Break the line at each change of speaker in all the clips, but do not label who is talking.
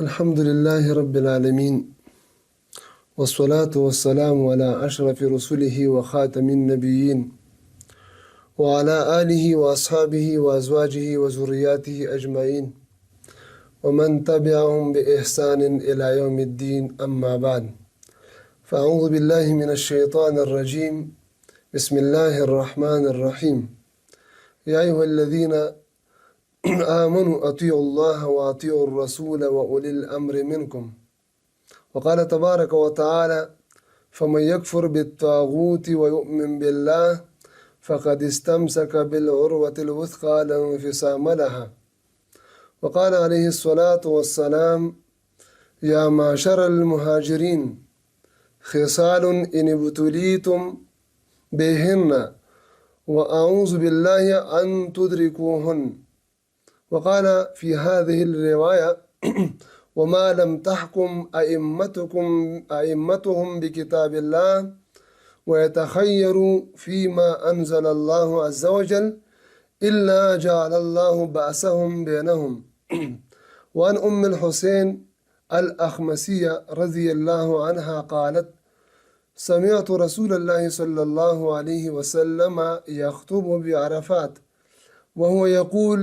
الحمد لله رب العالمين، والصلاة والسلام على أشرف رسله وخاتم النبيين وعلى آله وأصحابه وأزواجه وذرياته أجمعين ومن تبعهم بإحسان إلى يوم الدين. أما بعد، فأعوذ بالله من الشيطان الرجيم. بسم الله الرحمن الرحيم. يا أيها الذين آمنوا أطيعوا الله وأطيعوا الرسول وأولي الأمر منكم. وقال تبارك وتعالى: فمن يكفر بالطاغوت ويؤمن بالله فقد استمسك بالعروة الوثقى لا انفصام لها. وقال عليه الصلاة والسلام: يا معشر المهاجرين، خصال إن ابتليتم بهن وأعوذ بالله أن تدركوهن. وقال في هذه الرواية: وما لم تحكم أئمتهم بكتاب الله ويتخيروا فيما أنزل الله عز وجل إلا جعل الله بأسهم بينهم. وعن أم الحسين الأخمسية رضي الله عنها قالت: سمعت رسول الله صلى الله عليه وسلم يخطب بعرفات وهو يقول: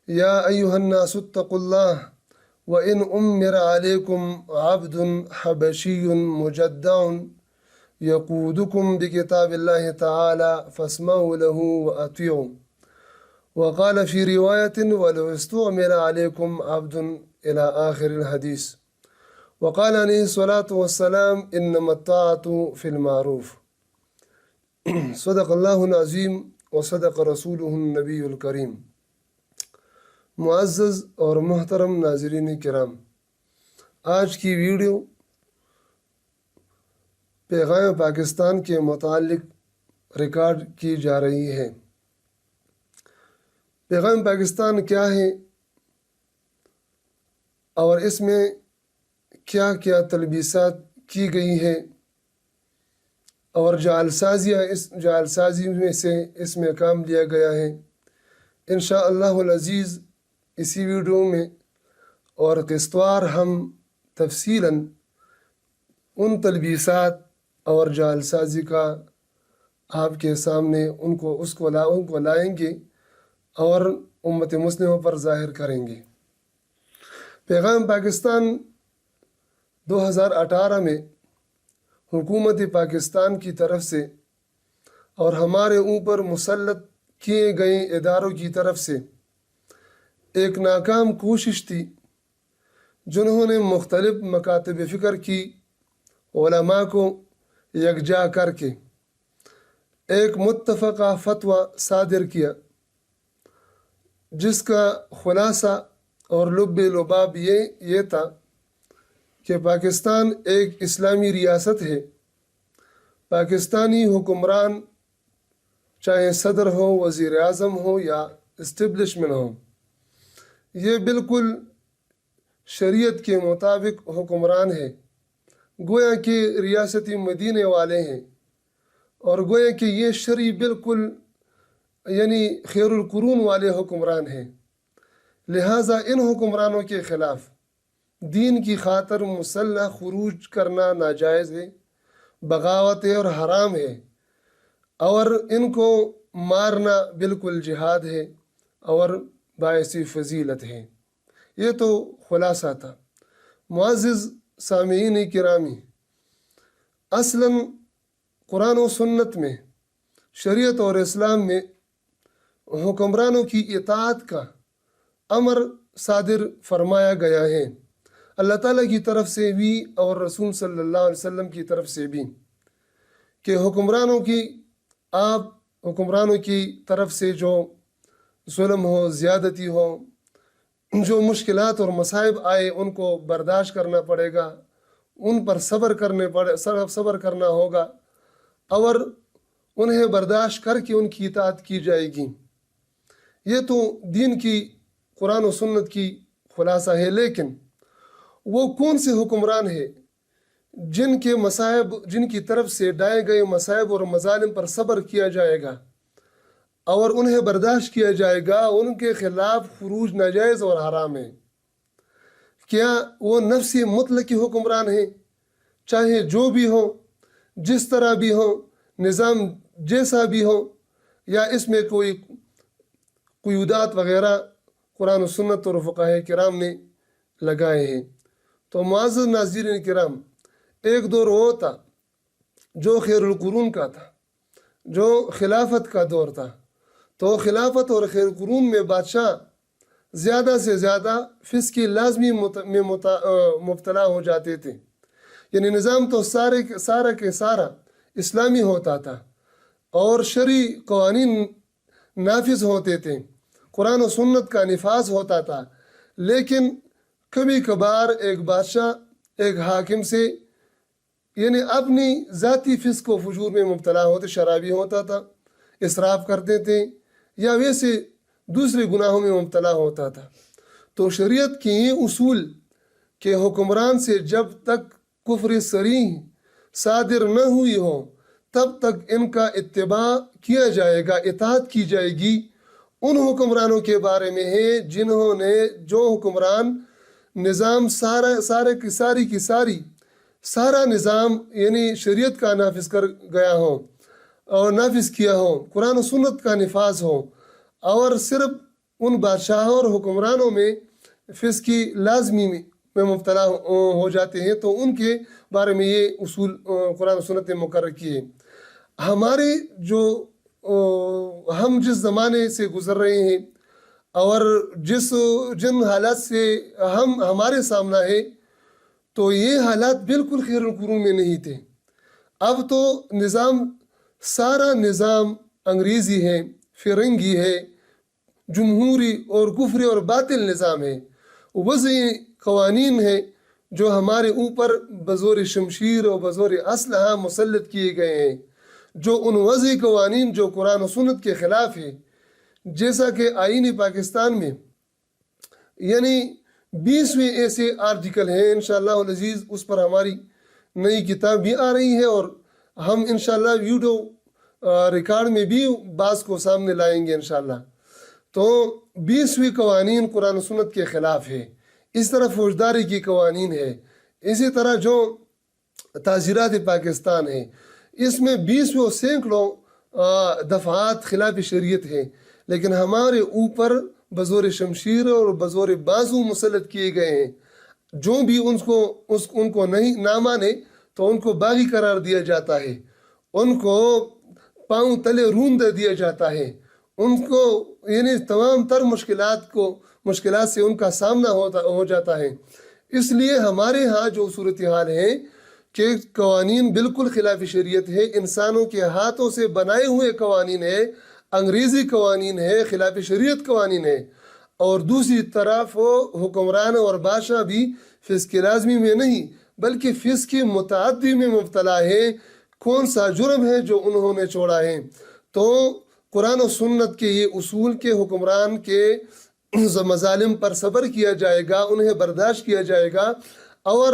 يا أيها الناس اتقوا الله، وإن أمر عليكم عبد حبشي مجدع يقودكم بكتاب الله تعالى فاسمعوا له وأطيعوا. وقال في رواية: ولو استعمل عليكم عبد، إلى آخر الحديث. وقال عليه الصلاة والسلام: إنما الطاعة في المعروف. صدق الله العظيم وصدق رسوله النبی الکریم. معزز اور محترم ناظرین کرام، آج کی ویڈیو پیغام پاکستان کے متعلق ریکارڈ کی جا رہی ہے۔ پیغام پاکستان کیا ہے اور اس میں کیا کیا تلبیسات کی گئی ہے اور جعلسازی میں سے اس میں کام لیا گیا ہے، انشاءاللہ العزیز اسی ویڈیو میں اور قسطوار ہم تفصیلاً ان تلبیسات اور جعلسازی کا آپ کے سامنے ان کو لائیں گے اور امت مسلموں پر ظاہر کریں گے۔ پیغام پاکستان 2018 میں حکومت پاکستان کی طرف سے اور ہمارے اوپر مسلط کیے گئے اداروں کی طرف سے ایک ناکام کوشش تھی، جنہوں نے مختلف مکاتب فکر کی علماء کو یکجا کر کے ایک متفقہ فتویٰ صادر کیا، جس کا خلاصہ اور لب لباب یہ تھا کہ پاکستان ایک اسلامی ریاست ہے۔ پاکستانی حکمران، چاہے صدر ہو، وزیر اعظم ہو یا اسٹیبلشمنٹ ہو، یہ بالکل شریعت کے مطابق حکمران ہے، گویا کہ ریاستی مدینے والے ہیں، اور گویا کہ یہ شرعی بالکل یعنی خیر القرون والے حکمران ہیں۔ لہٰذا ان حکمرانوں کے خلاف دین کی خاطر مسلح خروج کرنا ناجائز ہے، بغاوت ہے اور حرام ہے، اور ان کو مارنا بالکل جہاد ہے اور باعث فضیلت ہے۔ یہ تو خلاصہ تھا۔ معزز سامعین کرامی، اصلاً قرآن و سنت میں، شریعت اور اسلام میں حکمرانوں کی اطاعت کا امر صادر فرمایا گیا ہے، اللہ تعالیٰ کی طرف سے بھی اور رسول صلی اللہ علیہ وسلم کی طرف سے بھی، کہ حکمرانوں کی طرف سے جو ظلم ہو، زیادتی ہو، جو مشکلات اور مصائب آئے ان کو برداشت کرنا پڑے گا، ان پر صبر کرنا ہوگا، اور انہیں برداشت کر کے ان کی اطاعت کی جائے گی۔ یہ تو دین کی قرآن و سنت کی خلاصہ ہے، لیکن وہ کون سے حکمران ہیں جن کی طرف سے ڈائے گئے مصائب اور مظالم پر صبر کیا جائے گا اور انہیں برداشت کیا جائے گا، ان کے خلاف خروج ناجائز اور حرام ہے؟ کیا وہ نفس مطلق کے حکمران ہیں؟ چاہے جو بھی ہو، جس طرح بھی ہو، نظام جیسا بھی ہو، یا اس میں کوئی قیودات وغیرہ قرآن و سنت اور فقہاء کرام نے لگائے ہیں؟ تو معزز ناظرین کرام، ایک دور وہ تھا جو خیر القرون کا تھا، جو خلافت کا دور تھا۔ تو خلافت اور خیر القرون میں بادشاہ زیادہ سے زیادہ فسق لازمی میں مبتلا ہو جاتے تھے، یعنی نظام تو سارا کے سارا اسلامی ہوتا تھا اور شرعی قوانین نافذ ہوتے تھے، قرآن و سنت کا نفاذ ہوتا تھا، لیکن کبھی کبھار ایک بادشاہ ایک حاکم سے یعنی اپنی ذاتی فسق و فجور میں مبتلا ہوتے، شرابی ہوتا تھا، اسراف کرتے تھے، یا ویسے دوسرے گناہوں میں مبتلا ہوتا تھا۔ تو شریعت کے یہ اصول کہ حکمران سے جب تک کفر صریح صادر نہ ہوئی ہو تب تک ان کا اتباع کیا جائے گا، اطاعت کی جائے گی، ان حکمرانوں کے بارے میں ہے جنہوں نے جو حکمران نظام سارا نظام یعنی شریعت کا نافذ کر گیا ہو اور نافذ کیا ہو، قرآن و سنت کا نفاذ ہو، اور صرف ان بادشاہوں اور حکمرانوں میں فسقی لازمی میں مبتلا ہو جاتے ہیں، تو ان کے بارے میں یہ اصول قرآن و سنت نے مقرر کیے۔ ہمارے ہم جس زمانے سے گزر رہے ہیں اور جن حالات سے ہمارے سامنا ہے، تو یہ حالات بالکل خیر القرون میں نہیں تھے۔ اب تو سارا نظام انگریزی ہے، فرنگی ہے، جمہوری اور کفری اور باطل نظام ہے، وضعی قوانین ہے جو ہمارے اوپر بزور شمشیر اور بزور اسلحہ مسلط کیے گئے ہیں، جو ان وضعی قوانین جو قرآن و سنت کے خلاف ہے، جیسا کہ آئین پاکستان میں یعنی 20ویں ایسے آرٹیکل ہیں، انشاءاللہ العزیز اس پر ہماری نئی کتاب بھی آ رہی ہے، اور ہم انشاءاللہ ویڈیو ریکارڈ میں بھی بعض کو سامنے لائیں گے انشاءاللہ۔ تو 20ویں قوانین قرآن و سنت کے خلاف ہے، اس طرح فوجداری کی قوانین ہے، اسی طرح جو تعزیرات پاکستان ہے، اس میں 20 سینکڑوں دفعات خلاف شریعت ہیں، لیکن ہمارے اوپر بزور شمشیر اور بزور بازو مسلط کیے گئے ہیں۔ جو بھی ان کو نہ مانے تو ان کو باغی قرار دیا جاتا ہے، ان کو پاؤں تلے روند دیا جاتا ہے، ان کو یعنی تمام تر مشکلات سے ان کا سامنا ہو جاتا ہے۔ اس لیے ہمارے ہاں جو صورتحال ہے کہ قوانین بالکل خلاف شریعت ہے، انسانوں کے ہاتھوں سے بنائے ہوئے قوانین ہے، انگریزی قوانین ہے، خلاف شریعت قوانین ہے، اور دوسری طرف حکمران اور بادشاہ بھی فسق لازمی میں نہیں بلکہ فسق متعدی میں مبتلا ہے۔ کون سا جرم ہے جو انہوں نے چھوڑا ہے؟ تو قرآن و سنت کے یہ اصول کے حکمران کے مظالم پر صبر کیا جائے گا، انہیں برداشت کیا جائے گا، اور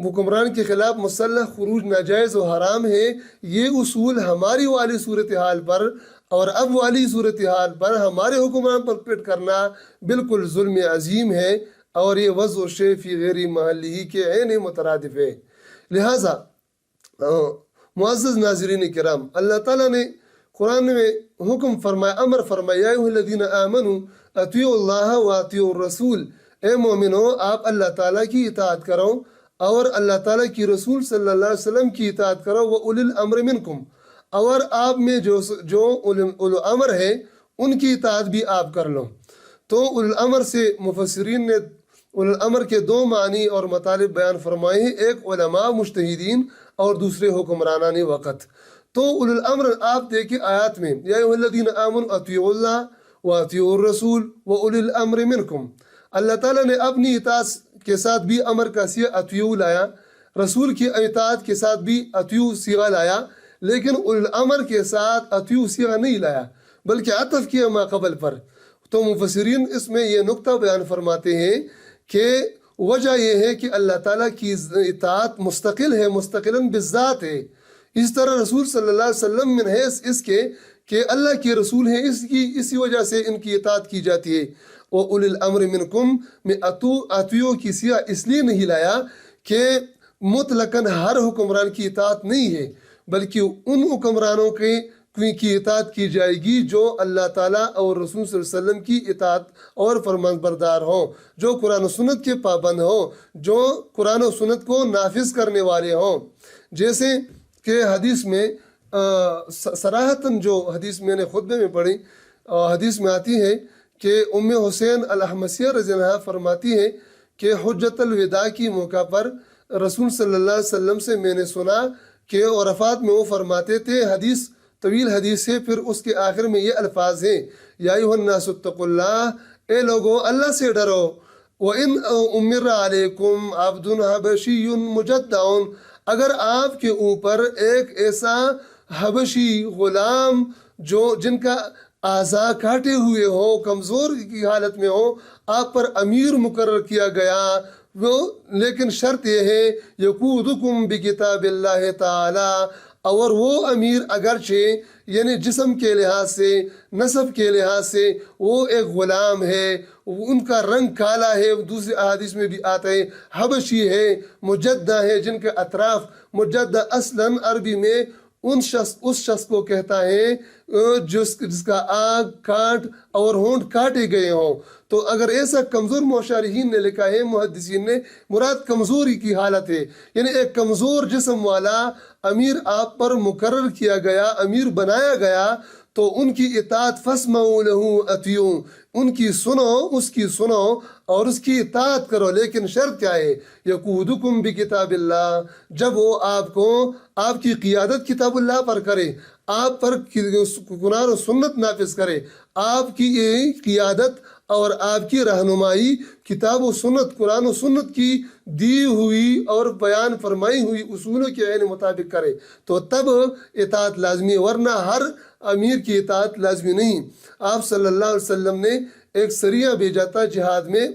حکمران کے خلاف مسلح خروج ناجائز و حرام ہے۔ یہ اصول ہماری والی صورتحال پر اور اب والی صورتحال پر ہمارے حکمران پر پیٹ کرنا بالکل ظلم عظیم ہے، اور یہ وضع و شے فی غیر محلہ کے عین مترادف ہے۔ لہٰذا معزز ناظرین کرام، اللہ تعالیٰ نے قرآن میں حکم فرمایا، امر فرمایا، یا ایھا الذین آمنوا اطیعوا اللہ و اطیعوا الرسول، اے مومنو آپ اللہ تعالیٰ کی اطاعت کرو اور اللہ تعالیٰ کی رسول صلی اللہ علیہ وسلم کی اطاعت کرو، وَأُولِي الْأَمْرِ مِنْكُمْ، اور آپ میں جو اولو الامر ہے ان کی اطاعت بھی آپ کر لو۔ تو اولو الامر سے مفسرین نے اولو الامر کے 2 معنی اور مطالب بیان فرمائے ہیں، ایک علماء مجتہدین اور دوسرے حکمرانان وقت۔ تو اولو الامر آپ دیکھیں آیات میں، یا ایھا الذین آمنوا اطیعوا اللہ واطیعوا الرسول واولی الامر منکم، اللہ تعالیٰ نے اپنی اطاعت کے ساتھ بھی امر کا صیغہ اطیعوا لایا، رسول کی اطاعت کے ساتھ بھی اطیعوا صیغہ لایا، لیکن اولو الامر کے ساتھ اطیعوا صیغہ نہیں لایا بلکہ عطف کیا ما قبل پر۔ تو مفسرین اس میں یہ نقطہ بیان فرماتے ہیں کہ وجہ یہ ہے کہ اللہ تعالیٰ کی اطاعت مستقل ہے، مستقلاً بالذات ہے۔ اس طرح رسول صلی اللہ علیہ وسلم من حیث اس کے کہ اللہ کے رسول ہیں، اسی وجہ سے ان کی اطاعت کی جاتی ہے، و اول الامر منکم میں اتیو کی سیغہ اس لیے نہیں لایا کہ مطلقاً ہر حکمران کی اطاعت نہیں ہے، بلکہ ان حکمرانوں کی اطاعت کی جائے گی جو اللہ تعالیٰ اور رسول صلی اللہ علیہ وسلم کی اطاعت اور فرمان بردار ہوں، جو قرآن و سنت کے پابند ہوں، جو قرآن و سنت کو نافذ کرنے والے ہوں۔ جیسے کہ حدیث میں صراحتاً جو حدیث میں نے خطبے میں پڑھی، حدیث میں آتی ہے کہ ام حسین الاحمسیہ رضی اللہ عنہا فرماتی ہے کہ حجت الوداع کی موقع پر رسول صلی اللہ علیہ وسلم سے میں نے سنا کہ عرفات میں وہ فرماتے تھے، حدیث طویل حدیث ہے، پھر اس کے آخر میں یہ الفاظ ہیں، یا ایھا الناس اتقوا اللہ، اے لوگو اللہ سے ڈرو، وَإِنْ أُمِرَ عَلَيْكُمْ عَبْدٌ حَبَشِيٌّ مُجَدَّعٌ، اگر آپ کے اوپر ایک ایسا حبشی غلام جن کا اعضاء کاٹے ہوئے ہو، کمزور کی حالت میں ہو، آپ پر امیر مقرر کیا گیا، وہ لیکن شرط یہ ہے یقودکم بکتاب اللہ تعالی، اور وہ امیر اگرچہ یعنی جسم کے لحاظ سے، نسب کے لحاظ سے وہ ایک غلام ہے، ان کا رنگ کالا ہے، دوسرے احادیث میں بھی آتا ہے حبشی ہے، مجدہ ہے، جن کے اطراف مجدہ اصلاً عربی میں اس شخص کو کہتا ہے جس کا آنکھ، کانٹ اور ہونٹ کاٹے گئے ہوں۔ تو اگر ایسا کمزور مشارحین نے لکھا ہے، محدثین نے، مراد کمزوری کی حالت ہے، یعنی ایک کمزور جسم والا امیر آپ پر مقرر کیا گیا، امیر بنایا گیا، تو ان کی اطاعت فاسمعوا لہ اطیعوا، ان کی سنو، اس کی سنو اور اس کی اطاعت کرو، لیکن شرط کیا ہے؟ یقودکم بکتاب اللہ، جب وہ آپ کو آپ کی قیادت کتاب اللہ پر کرے، آپ پر قرآن و سنت نافذ کرے، آپ کی قیادت اور آپ کی رہنمائی کتاب و سنت، قرآن و سنت کی دی ہوئی اور بیان فرمائی ہوئی اصولوں کے عین مطابق کرے، تو تب اطاعت لازمی ہے، ورنہ ہر امیر کی اطاعت لازمی نہیں۔ آپ صلی اللہ علیہ وسلم نے ایک سریہ بھیجا تھا جہاد میں،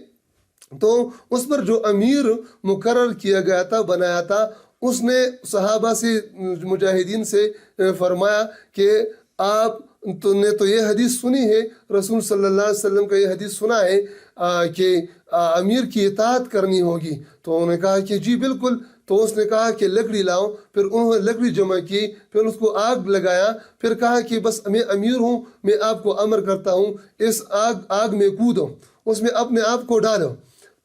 تو اس پر جو امیر مقرر کیا گیا تھا، بنایا تھا، اس نے صحابہ سے، مجاہدین سے فرمایا کہ آپ نے تو یہ حدیث سنی ہے، رسول صلی اللہ علیہ وسلم کا یہ حدیث سنا ہے کہ امیر کی اطاعت کرنی ہوگی، تو انہوں نے کہا کہ جی بالکل، تو اس نے کہا کہ لکڑی لاؤ، پھر انہوں نے لکڑی جمع کی، پھر اس کو آگ لگایا، پھر کہا کہ بس میں امیر ہوں، میں آپ کو امر کرتا ہوں اس آگ میں کودو، اس میں اپنے آپ کو ڈالو۔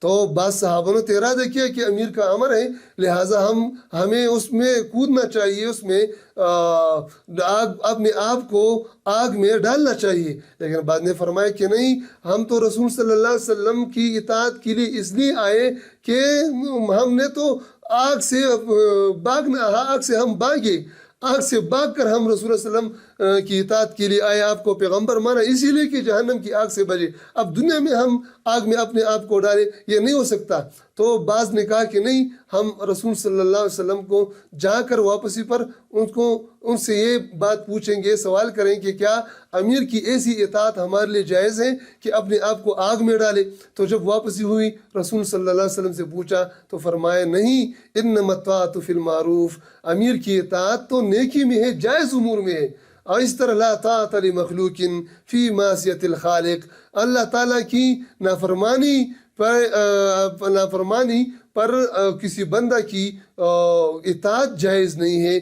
تو بعض صحابہ نے ارادہ کیا کہ امیر کا امر ہے، لہٰذا ہمیں اس میں کودنا چاہیے، اس میں اپنے آپ کو آگ میں ڈالنا چاہیے، لیکن بعد نے فرمایا کہ نہیں، ہم تو رسول صلی اللہ علیہ وسلم کی اطاعت کے لیے اس لیے آئے کہ ہم نے تو آگ سے ہم بھاگے، آگ سے بھاگ کر ہم رسول اللہ علیہ وسلم کی اطاعت کے لیے آئے، آپ کو پیغمبر مانا اسی لیے کہ جہنم کی آگ سے بچے، اب دنیا میں ہم آگ میں اپنے آپ کو ڈالیں، یہ نہیں ہو سکتا۔ تو بعض نے کہا کہ نہیں، ہم رسول صلی اللہ علیہ وسلم کو جا کر واپسی پر ان سے یہ بات پوچھیں گے، سوال کریں کہ کیا امیر کی ایسی اطاعت ہمارے لیے جائز ہے کہ اپنے آپ کو آگ میں ڈالے؟ تو جب واپسی ہوئی، رسول صلی اللہ علیہ وسلم سے پوچھا تو فرمایا نہیں، انما الطاعۃ فی المعروف، امیر کی اطاعت تو نیکی میں ہے، جائز امور میں ہے، اور اس طرح لا طاعۃ لمخلوق فی معصیۃ الخالق، اللہ تعالیٰ کی نافرمانی پر کسی بندہ کی اطاعت جائز نہیں ہے،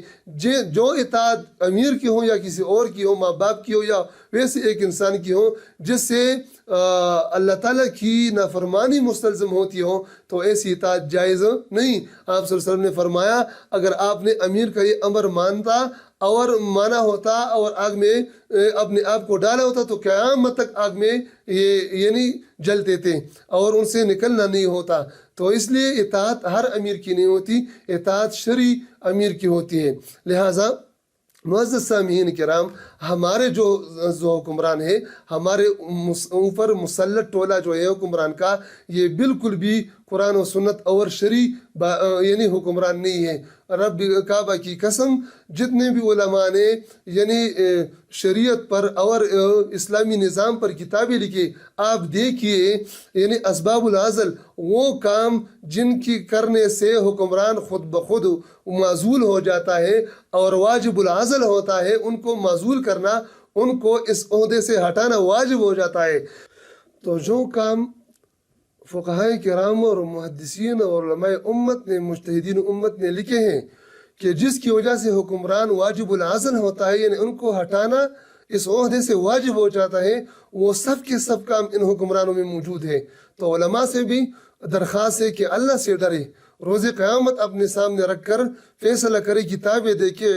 جو اطاعت امیر کی ہو یا کسی اور کی ہو، ماں باپ کی ہو یا ویسے ایک انسان کی ہو جس سے اللہ تعالیٰ کی نافرمانی مستلزم ہوتی ہو، تو ایسی اطاعت جائز نہیں۔ آپ صلی اللہ علیہ وسلم نے فرمایا اگر آپ نے امیر کا یہ امر مانا ہوتا اور آگ میں اپنے آپ کو ڈالا ہوتا تو قیامت تک آگ میں یہ نہیں جلتے تھے اور ان سے نکلنا نہیں ہوتا۔ تو اس لیے اطاعت ہر امیر کی نہیں ہوتی، اطاعت شرعی امیر کی ہوتی ہے۔ لہٰذا معزز سامعین کرام، ہمارے جو حکمران ہے، ہمارے اوپر مسلط ٹولہ جو ہے حکمران کا، یہ بالکل بھی قرآن و سنت اور شرعی یعنی حکمران نہیں ہے۔ رب کعبہ کی قسم، جتنے بھی علماء نے یعنی شریعت پر اور اسلامی نظام پر کتابیں لکھی، آپ دیکھیے یعنی اسباب العزل، وہ کام جن کی کرنے سے حکمران خود بخود معزول ہو جاتا ہے اور واجب العزل ہوتا ہے، ان کو معزول کرنا، ان کو اس عہدے سے ہٹانا واجب ہو جاتا ہے۔ تو جو کام فقہائے کرام اور محدثین اور علماء امت نے مجتہدین امت نے لکھے ہیں کہ جس کی وجہ سے حکمران واجب العزل ہوتا ہے، یعنی ان کو ہٹانا اس عہدے سے واجب ہو جاتا ہے، وہ سب کے سب کام ان حکمرانوں میں موجود ہے۔ تو علماء سے بھی درخواست ہے کہ اللہ سے ڈرے، روز قیامت اپنے سامنے رکھ کر فیصلہ کرے، کتابیں دیکھے،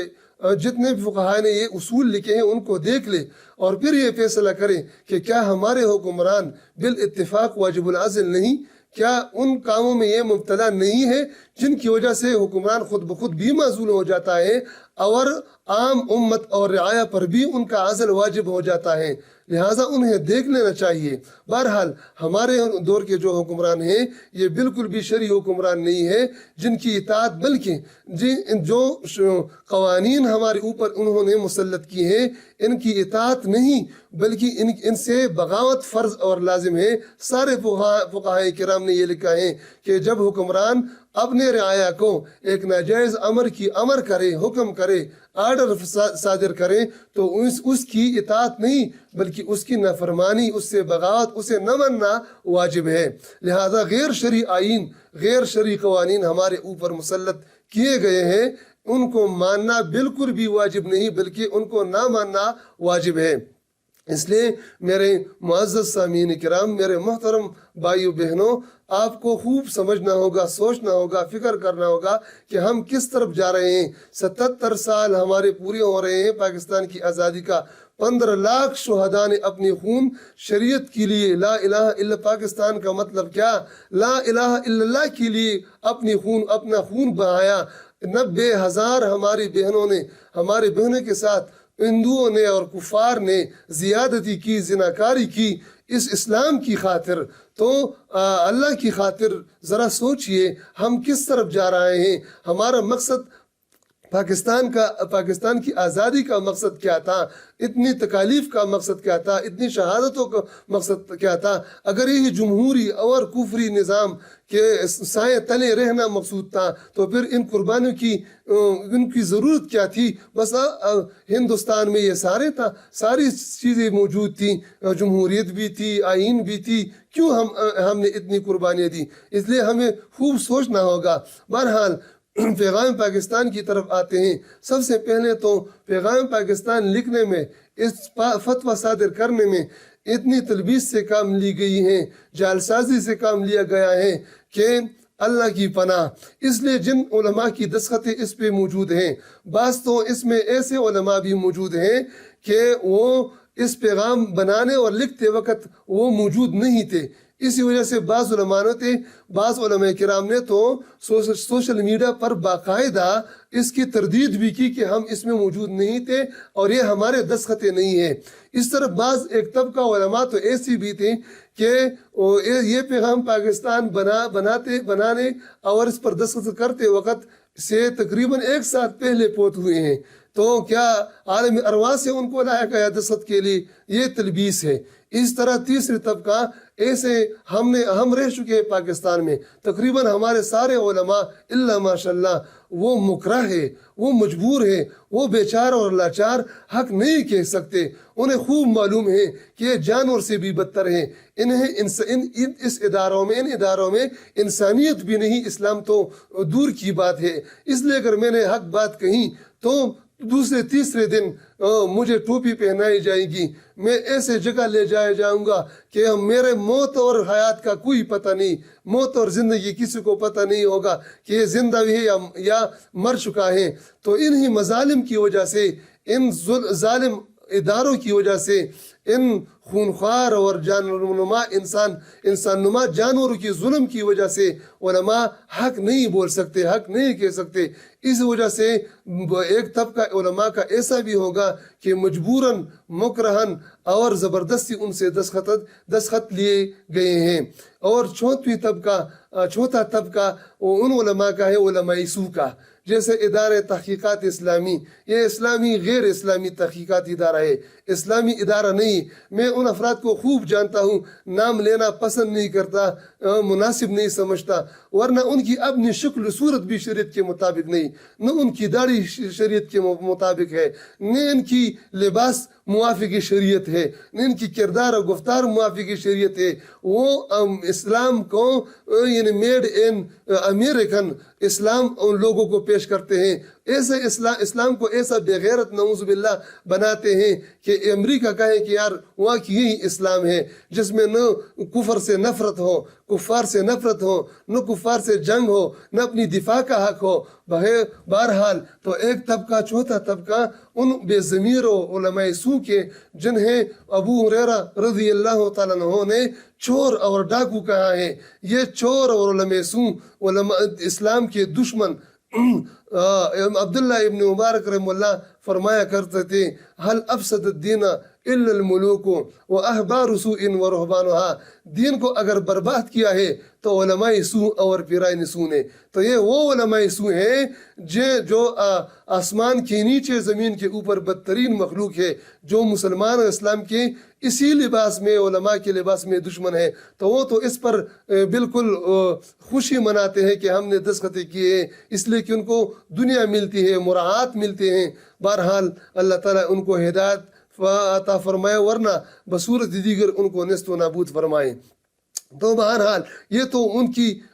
جتنے بھی فقہاء نے یہ اصول لکھے ہیں ان کو دیکھ لے اور پھر یہ فیصلہ کرے کہ کیا ہمارے حکمران بالاتفاق واجب العزل نہیں، کیا ان کاموں میں یہ مبتلا نہیں ہے جن کی وجہ سے حکمران خود بخود بھی معزول ہو جاتا ہے اور عام امت اور رعایا پر بھی ان کا عزل واجب ہو جاتا ہے، لہٰذا انہیں دیکھ لینا چاہیے۔ بہرحال ہمارے دور کے جو حکمران ہیں یہ بالکل بھی شرعی حکمران نہیں ہے جن کی اطاعت، بلکہ جو قوانین ہمارے اوپر انہوں نے مسلط کی ہیں ان کی اطاعت نہیں بلکہ ان سے بغاوت فرض اور لازم ہے۔ سارے فقہائے کرام نے یہ لکھا ہے کہ جب حکمران اپنے رعایا کو ایک ناجائز امر کرے، حکم کرے، آرڈر صادر کرے تو اس کی اطاعت نہیں بلکہ اس کی نافرمانی، اس سے بغاوت، اسے نہ ماننا واجب ہے۔ لہذا غیر شرعی آئین، غیر شرعی قوانین ہمارے اوپر مسلط کیے گئے ہیں، ان کو ماننا بالکل بھی واجب نہیں بلکہ ان کو نہ ماننا واجب ہے۔ اس لیے میرے معزز سامعین کرام، میرے محترم بھائیو بہنوں، آپ کو خوب سمجھنا ہوگا، سوچنا ہوگا، فکر کرنا ہوگا کہ ہم کس طرف جا رہے ہیں۔ 77 سال ہمارے پورے ہو رہے ہیں پاکستان کی آزادی کا۔ 15 لاکھ شہداء نے اپنی خون شریعت کے لیے، لا الہ الا پاکستان کا مطلب کیا، لا الہ الا اللہ کے لیے اپنا خون بہایا۔ 90,000 ہماری بہنوں نے، ہمارے بہنوں کے ساتھ ہندوؤں نے اور کفار نے زیادتی کی، زناکاری کی اس اسلام کی خاطر۔ تو اللہ کی خاطر ذرا سوچئے ہم کس طرف جا رہے ہیں۔ ہمارا مقصد پاکستان کی آزادی کا مقصد کیا تھا، اتنی تکالیف کا مقصد کیا تھا، اتنی شہادتوں کا مقصد کیا تھا۔ اگر یہ جمہوری اور کفری نظام کے سائے تلے رہنا مقصود تھا تو پھر ان قربانیوں کی ضرورت کیا تھی؟ بس ہندوستان میں یہ ساری چیزیں موجود تھیں، جمہوریت بھی تھی، آئین بھی تھی، کیوں ہم نے اتنی قربانیاں دی؟ اس لیے ہمیں خوب سوچنا ہوگا۔ بہرحال پیغام پاکستان کی طرف آتے ہیں۔ سب سے پہلے تو پیغام پاکستان لکھنے میں، اس فتویٰ صادر کرنے میں اتنی تلبیس سے کام لی گئی ہیں، جعلسازی سے کام لیا گیا ہے کہ اللہ کی پناہ۔ اس لیے جن علماء کی دستخطیں اس پہ موجود ہیں، بعض تو اس میں ایسے علماء بھی موجود ہیں کہ وہ اس پیغام بنانے اور لکھتے وقت وہ موجود نہیں تھے۔ اسی وجہ سے بعض علماء کرام نے تو سوشل میڈیا پر باقاعدہ اس کی تردید بھی کی کہ ہم اس میں موجود نہیں تھے اور یہ ہمارے دستخطیں نہیں ہیں۔ اس طرح بعض ایک طبقہ علماء تو ایسی بھی تھے کہ یہ پیغام پاکستان بنانے اور اس پر دستخط کرتے وقت سے تقریباً 1 سال پہلے فوت ہوئے ہیں۔ تو کیا عالم ارواح سے ان کو لایا گیا دستخط کے لیے؟ یہ تلبیس ہے۔ اس طرح تیسری طبقہ ایسے ہم رہ چکے ہیں پاکستان میں، تقریباً ہمارے سارے علماء اللہ ماشاءاللہ وہ مکرہ ہے، وہ مجبور ہے، وہ بیچار اور لاچار حق نہیں کہہ سکتے۔ انہیں خوب معلوم ہے کہ یہ جانور سے بھی بدتر ہیں۔ ان اداروں میں انسانیت بھی نہیں، اسلام تو دور کی بات ہے۔ اس لیے اگر میں نے حق بات کہی تو دوسرے تیسرے دن مجھے ٹوپی پہنائی جائے گی، میں ایسے جگہ لے جایا جاؤں گا کہ میرے موت اور حیات کا کوئی پتہ نہیں، موت اور زندگی کسی کو پتہ نہیں ہوگا کہ یہ زندہ بھی ہے یا مر چکا ہے۔ تو انہی مظالم کی وجہ سے، ان ظالم اداروں کی وجہ سے، ان خونخوار اور انسان نما جانوروں کی ظلم کی وجہ سے علماء حق نہیں بول سکتے، حق نہیں کہہ سکتے۔ اس وجہ سے ایک طبقہ علماء کا ایسا بھی ہوگا کہ مجبوراً، مکرہن اور زبردستی ان سے دستخط لیے گئے ہیں۔ اور چوتھا طبقہ ان علماء کا ہے، علماء سو کا، جیسے ادارہ تحقیقات اسلامی۔ یہ اسلامی غیر اسلامی تحقیقات ادارہ ہے، اسلامی ادارہ نہیں۔ میں ان افراد کو خوب جانتا ہوں، نام لینا پسند نہیں کرتا، مناسب نہیں سمجھتا، ورنہ ان کی اپنی شکل صورت بھی شریعت کے مطابق نہیں، نہ ان کی داڑھی شریعت کے مطابق ہے، نہ ان کی لباس موافق شریعت ہے، ان کی کردار اور گفتار موافق شریعت ہے، وہ اسلام کو یعنی میڈ ان امریکن اسلام ان لوگوں کو پیش کرتے ہیں، ایسے اسلام کو ایسا بے غیرت نعوذ باللہ بناتے ہیں کہ امریکہ کہے کہ یار وہاں کی یہی اسلام ہے جس میں نہ کفر سے نفرت ہو، کفار سے نفرت ہو، نہ کفار سے جنگ ہو، نہ اپنی دفاع کا حق ہو۔ بہرحال تو ایک طبقہ، چوتھا طبقہ ان بے ضمیر علماء سو کے جنہیں ابو ہریرہ رضی اللہ تعالیٰ عنہ نے چور اور ڈاکو کہا ہے، یہ چور اور علماء سو، علماء اسلام کے دشمن عبداللہ ابن مبارک رحمہ اللہ فرمایا کرتے تھے حل افسد الدین الا الملوک و احبار سوء و رہبانہا، دین کو اگر برباد کیا ہے تو علماء سو اور پیرائن سو نے۔ تو یہ وہ علماء سو ہیں جو آسمان کے نیچے زمین کے اوپر بدترین مخلوق ہے، جو مسلمان اور اسلام کے اسی لباس میں، علماء کے لباس میں دشمن ہے۔ تو وہ تو اس پر بالکل خوشی مناتے ہیں کہ ہم نے دستخطیں کیے ہیں، اس لیے کہ ان کو دنیا ملتی ہے، مراعات ملتے ہیں۔ بہرحال اللہ تعالیٰ ان کو ہدایت عطا فرمائے، ورنہ بصورت دیگر ان کو نیست و نابود فرمائے۔ تو بہرحال یہ تو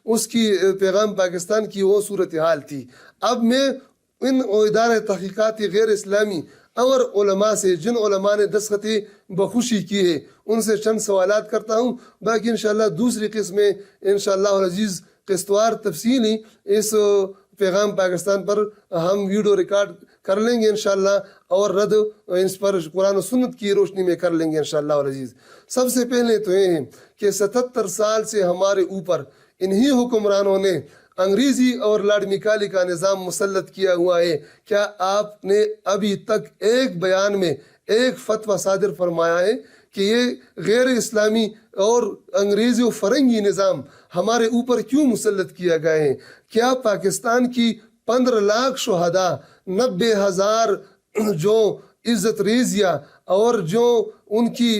اس کی پیغام پاکستان کی وہ صورتحال تھی۔ اب میں ان ادارے تحقیقاتی غیر اسلامی اور علماء سے، جن علماء نے دستخطیں بخوشی کی ہے، ان سے چند سوالات کرتا ہوں، باقی انشاءاللہ دوسری قسم میں انشاءاللہ العزیز قسطوار تفصیلی اس پیغام پاکستان پر ہم ویڈیو ریکارڈ کر لیں گے انشاءاللہ، اور رد اس پر قرآن و سنت کی روشنی میں کر لیں گے انشاءاللہ العزیز۔ سب سے پہلے تو یہ ہے کہ 77 سال سے ہمارے اوپر انہی حکمرانوں نے انگریزی اور لاڈ مکالی کا نظام مسلط کیا ہوا ہے۔ کیا آپ نے ابھی تک ایک بیان میں ایک فتویٰ صادر فرمایا ہے کہ یہ غیر اسلامی اور انگریزی و فرنگی نظام ہمارے اوپر کیوں مسلط کیا گئے ہیں؟ کیا پاکستان کی 15 لاکھ شہداء، 90,000 جو عزت ریزیاں اور جو ان کی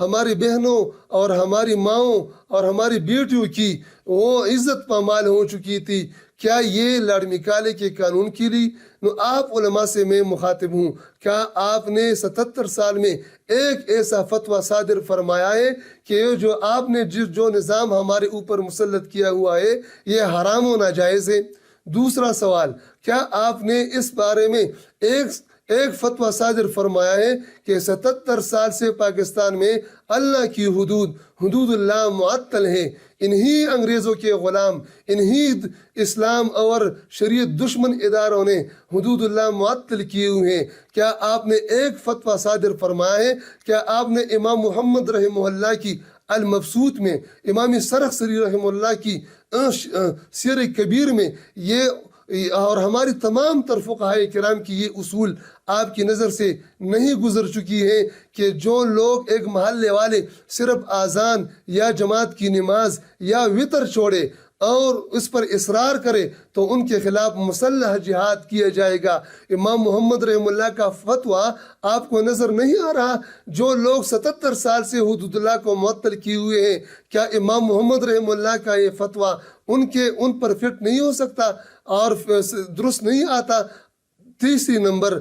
ہماری بہنوں اور ہماری ماؤں اور ہماری بیٹیوں کی وہ عزت پامال ہو چکی تھی، کیا یہ لاڈ مکالے کے قانون کے لیے؟ آپ علماء سے میں مخاطب ہوں، کیا آپ نے 77 سال میں ایک ایسا فتویٰ صادر فرمایا ہے کہ جو آپ نے جو نظام ہمارے اوپر مسلط کیا ہوا ہے یہ حرام و ناجائز ہے؟ دوسرا سوال، کیا آپ نے اس بارے میں ایک فتویٰ صادر فرمایا ہے کہ 77 سال سے پاکستان میں اللہ کی حدود اللہ معطل ہے، انہی انگریزوں کے غلام، انہی اسلام اور شریعت دشمن اداروں نے حدود اللہ معطل کیے ہوئے ہیں؟ کیا آپ نے ایک فتویٰ صادر فرمایا ہے؟ کیا آپ نے امام محمد رحمہ اللہ کی المبسوط میں، امام سرخسی رحمہ اللہ کی سیر کبیر میں یہ اور ہماری تمام تر فقہاء کرام کی یہ اصول آپ کی نظر سے نہیں گزر چکی ہے کہ جو لوگ ایک محلے والے صرف اذان یا جماعت کی نماز یا وطر چھوڑے اور اس پر اصرار کرے تو ان کے خلاف مسلح جہاد کیا جائے گا؟ امام محمد رحمہ اللہ کا فتویٰ آپ کو نظر نہیں آ رہا؟ جو لوگ 77 سال سے حدود اللہ کو معطل کیے ہوئے ہیں، کیا امام محمد رحمہ اللہ کا یہ فتویٰ ان پر فٹ نہیں ہو سکتا اور درست نہیں آتا؟ تیسری نمبر،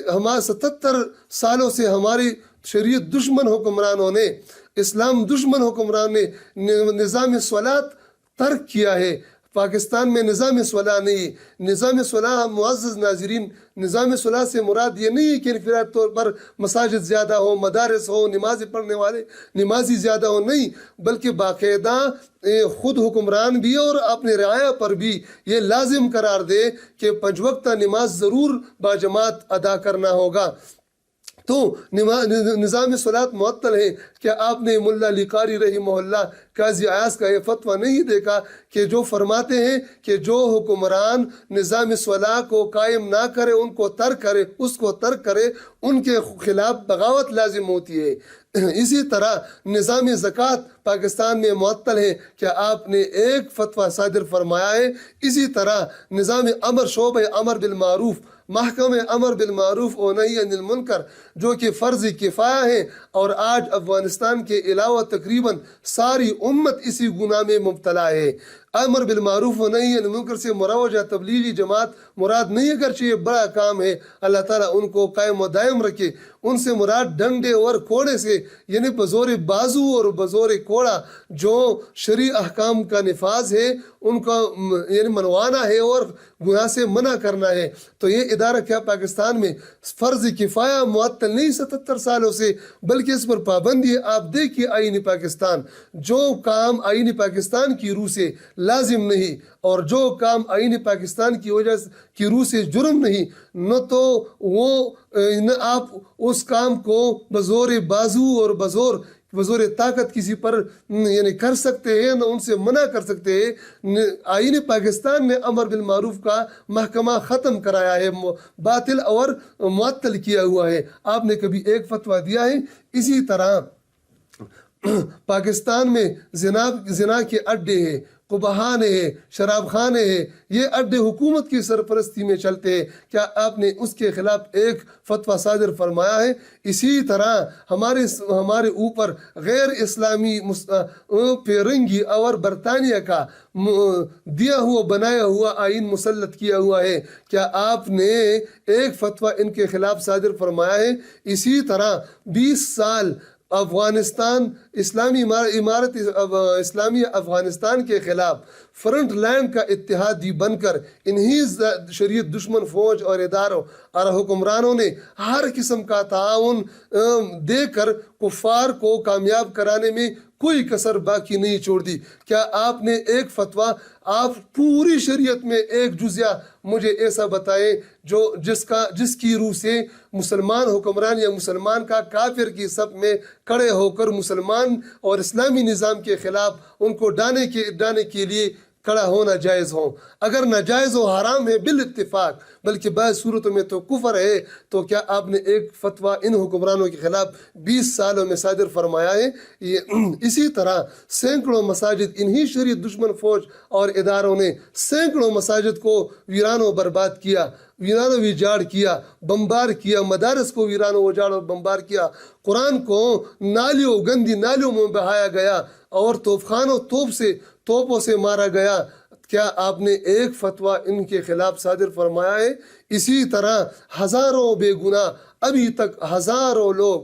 ہمارے 77 سالوں سے ہماری شریعت دشمن حکمرانوں نے، اسلام دشمن حکمران نے نظام صلاۃ ترک کیا ہے۔ پاکستان میں نظام صلاح نہیں، نظام صلاح معزز ناظرین، نظام صلاح سے مراد یہ نہیں ہے کہ انفرادی طور پر مساجد زیادہ ہو، مدارس ہو، نماز پڑھنے والے نمازی زیادہ ہو، نہیں، بلکہ باقاعدہ خود حکمران بھی اور اپنے رعایا پر بھی یہ لازم قرار دے کہ 5 وقتہ نماز ضرور باجماعت ادا کرنا ہوگا۔ تو نظام صلاۃ معطل ہے۔ کیا آپ نے ملا علی قاری رحمہ اللہ قاضی ایاز کا یہ فتویٰ نہیں دیکھا کہ جو فرماتے ہیں کہ جو حکمران نظام صلاح کو قائم نہ کرے، ان کو ترک کرے، اس کو ترک کرے، ان کے خلاف بغاوت لازم ہوتی ہے۔ اسی طرح نظام زکوٰۃ پاکستان میں معطل ہے، کیا آپ نے ایک فتویٰ صادر فرمایا ہے؟ اسی طرح نظام شعبہ امر بالمعروف، محکمہ امر بالمعروف و نہی عن المنکر، جو کہ فرض کفایہ ہے، اور آج افغانستان کے علاوہ تقریباً ساری امت اسی گناہ میں مبتلا ہے۔ امر بالمعروف و نہی عن المنکر سے مروجہ تبلیغی جماعت مراد نہیں، اگرچہ یہ بڑا کام ہے، اللہ تعالیٰ ان کو قائم و دائم رکھے۔ ان سے مراد ڈنڈے اور کوڑے سے، یعنی بزور بازو اور بزور کوڑا جو شرعی احکام کا نفاذ ہے ان کا یعنی منوانا ہے اور گناہ سے منع کرنا ہے۔ تو یہ ادارہ کیا پاکستان میں فرض کفایہ معطل نہیں 77 سالوں سے، بلکہ اس پر پابندی ہے۔ آپ دیکھیے آئین پاکستان، جو کام آئین پاکستان کی روح سے لازم نہیں اور جو کام آئین پاکستان کی وجہ کی روح سے جرم نہیں، نہ تو وہ نہ آپ اس کام کو بزور بازو اور بزور طاقت کسی پر یعنی کر سکتے ہیں، نہ ان سے منع کر سکتے ہیں۔ آئین پاکستان نے امر بالمعروف کا محکمہ ختم کرایا ہے، باطل اور معطل کیا ہوا ہے۔ آپ نے کبھی ایک فتویٰ دیا ہے؟ اسی طرح پاکستان میں زنا کے اڈے ہیں، قبہانے ہیں، شراب خانے ہیں، یہ اڈے حکومت کی سرپرستی میں چلتے ہیں، کیا آپ نے اس کے خلاف ایک فتویٰ صادر فرمایا ہے؟ اسی طرح ہمارے اوپر غیر اسلامی پیرنگی اور برطانیہ کا دیا ہوا بنایا ہوا آئین مسلط کیا ہوا ہے، کیا آپ نے ایک فتویٰ ان کے خلاف صادر فرمایا ہے؟ اسی طرح 20 سال افغانستان اسلامی امارت اسلامی افغانستان کے خلاف فرنٹ لائن کا اتحادی بن کر انہی شریعت دشمن فوج اور اداروں اور حکمرانوں نے ہر قسم کا تعاون دے کر کفار کو کامیاب کرانے میں کوئی کسر باقی نہیں چھوڑ دی۔ کیا آپ نے ایک فتویٰ، آپ پوری شریعت میں ایک جزیہ مجھے ایسا بتائیں جس کی روح سے مسلمان حکمران یا مسلمان کا کافر کی صف میں کھڑے ہو کر مسلمان اور اسلامی نظام کے خلاف ان کو ڈانے کے لیے کھڑا ہونا جائز ہو؟ اگر ناجائز و حرام ہے بالاتفاق، بلکہ بعض صورتوں میں تو کفر ہے، تو کیا آپ نے ایک فتویٰ ان حکمرانوں کے خلاف 20 سالوں میں صادر فرمایا ہے؟ اسی طرح سینکڑوں مساجد، انہی شریعت دشمن فوج اور اداروں نے سینکڑوں مساجد کو ویران و برباد کیا، ویران و اجاڑ کیا، بمبار کیا، مدارس کو ویران و اجاڑ اور بمبار کیا، قرآن کو گندی نالیوں میں بہایا گیا اور توپوں سے مارا گیا۔ کیا آپ نے ایک فتویٰ ان کے خلاف صادر فرمایا ہے؟ اسی طرح ہزاروں بے گناہ، ابھی تک ہزاروں لوگ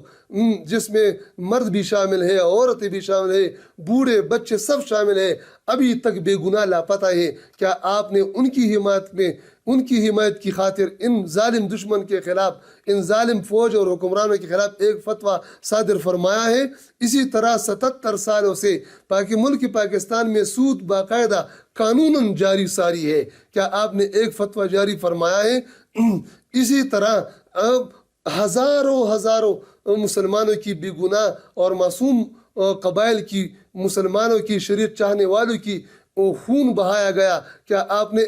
جس میں مرد بھی شامل ہے، عورتیں بھی شامل ہے، بوڑھے بچے سب شامل ہیں، ابھی تک بے گناہ لاپتہ ہے۔ کیا آپ نے ان کی حمایت کی خاطر ان ظالم دشمن کے خلاف، ان ظالم فوج اور حکمرانوں کے خلاف ایک فتویٰ صادر فرمایا ہے؟ اسی طرح 77 سالوں سے ملک پاکستان میں سود باقاعدہ قانوناً جاری ساری ہے، کیا آپ نے ایک فتویٰ جاری فرمایا ہے؟ اسی طرح ہزاروں مسلمانوں کی بے گناہ اور معصوم قبائل کی مسلمانوں کی شریعت چاہنے والوں کی خون بہایا گیا، کیا آپ نے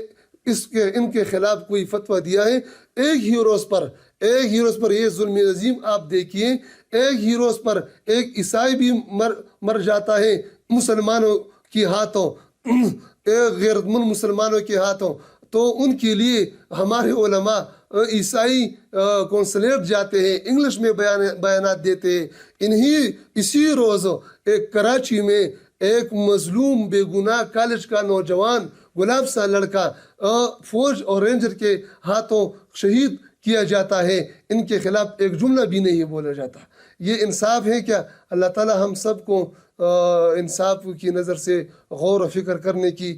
ان کے خلاف کوئی فتویٰ دیا ہے؟ ایک ہی روز پر یہ ظلم عظیم آپ دیکھیے، ایک ہی روز پر ایک عیسائی بھی مر جاتا ہے مسلمانوں کے ہاتھوں، ایک غیرت مند مسلمانوں کے ہاتھوں، تو ان کے لیے ہمارے علماء عیسائی کونسلیٹ جاتے ہیں، انگلش میں بیانات دیتے ہیں۔ اسی روز ایک کراچی میں ایک مظلوم بے گناہ کالج کا نوجوان گلاب سا لڑکا فوج اور رینجر کے ہاتھوں شہید کیا جاتا ہے، ان کے خلاف ایک جملہ بھی نہیں بولا جاتا۔ یہ انصاف ہے کیا؟ اللہ تعالی ہم سب کو انصاف کی نظر سے غور و فکر کرنے کی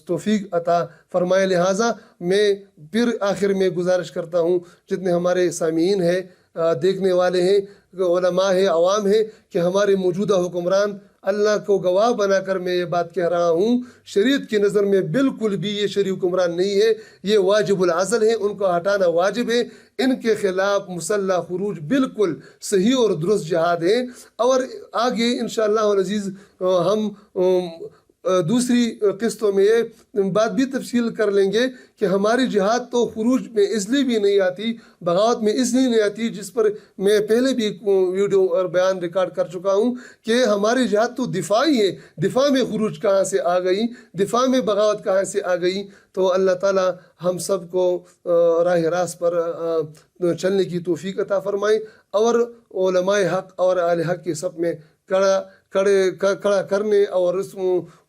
توفیق عطا فرمائے۔ لہٰذا میں پھر آخر میں گزارش کرتا ہوں، جتنے ہمارے سامعین ہیں، دیکھنے والے ہیں، علماء ہیں، عوام ہیں، کہ ہمارے موجودہ حکمران، اللہ کو گواہ بنا کر میں یہ بات کہہ رہا ہوں، شریعت کی نظر میں بالکل بھی یہ شرعی حکمران نہیں ہے، یہ واجب العزل ہے، ان کو ہٹانا واجب ہے۔ ان کے خلاف مسلح خروج بالکل صحیح اور درست جہاد ہے۔ اور آگے انشاءاللہ العزیز ہم دوسری قسطوں میں یہ بات بھی تفصیل کر لیں گے کہ ہماری جہاد تو خروج میں اس لیے بھی نہیں آتی، بغاوت میں اس لیے نہیں آتی، جس پر میں پہلے بھی ویڈیو اور بیان ریکارڈ کر چکا ہوں کہ ہماری جہاد تو دفاعی ہے۔ دفاع میں خروج کہاں سے آ گئی، دفاع میں بغاوت کہاں سے آ گئی؟ تو اللہ تعالی ہم سب کو راہ راست پر چلنے کی توفیق عطا فرمائے اور علماء حق اور اہل حق کے سب میں کھڑا کرنے اور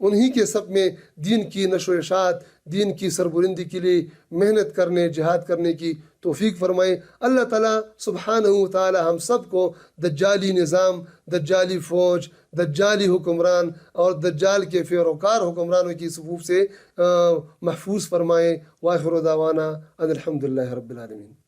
انہی کے سب میں دین کی نشر و اشاعت، دین کی سربلندی کے لیے محنت کرنے، جہاد کرنے کی توفیق فرمائے۔ اللہ تعالیٰ سبحانہ و تعالی ہم سب کو دجالی نظام، دجالی فوج، دجالی حکمران اور دجال کے پیروکار حکمرانوں کی صفوف سے محفوظ فرمائے۔ وآخر دعوانا ان الحمد للہ رب العالمین۔